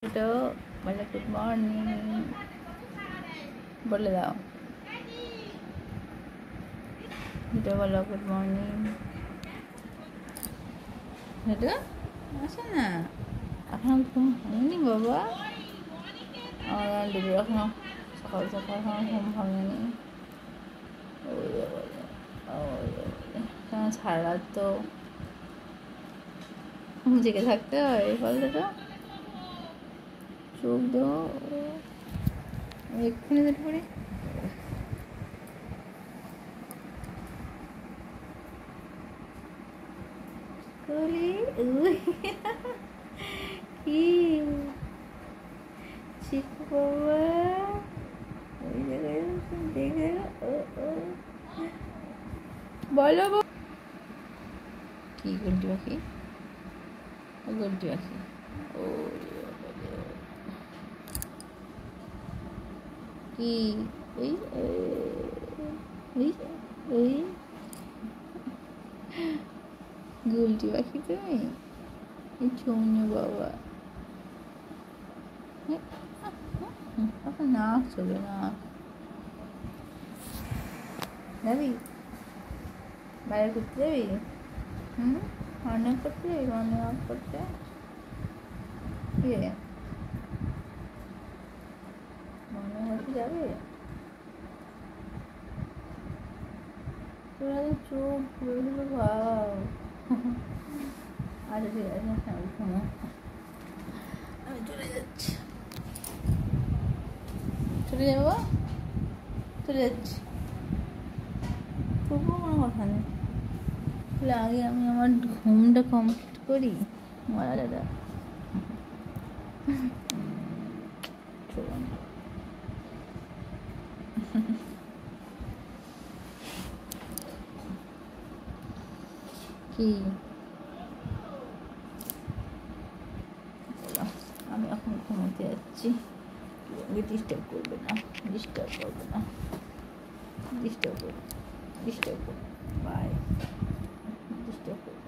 এটা বলে good morning বলে দাও। এটা বলো গুড মর্নিং। এটা আসে না এখন ঘুম ভাঙেনি বাবা। আমার ডিবি এখনো সকাল সকাল এখনো ঘুম ভাঙেনি। সারা রাত তো জেগে থাকতে হয়। বলতো চোখ দো এক্ষুনি যেতে পারি। কি চিকু বাবা ওই জায়গায় দেখে বলো কি গুলটি পাখি? গুলটি পাখি ও কি ওই ওই ওই গুলটি পাখি তুমি চৌনু বাবা না চলে না যাবি বাইরে করতে যাবি? অনেক করতে যাবি অনেক করতে ইয়ে মনে হতে যাবে তোরা তো চোখ ঘুরে ভাব। আচ্ছা ঠিক আছে ঘুমো আমি চলে যাচ্ছি। চলে যাবো চলে যাচ্ছি তবুও কোনো কথা নেই। তাহলে আগে আমি আমার ঘুমটা কমপ্লিট করি। মারা দাদা কি আমি এখন ঘুমোতে যাচ্ছি। ডিস্টার্ব করবে না ডিস্টার্ব করবে না ডিস্টার্ব করবে বাই ডিস্টার্ব করবে।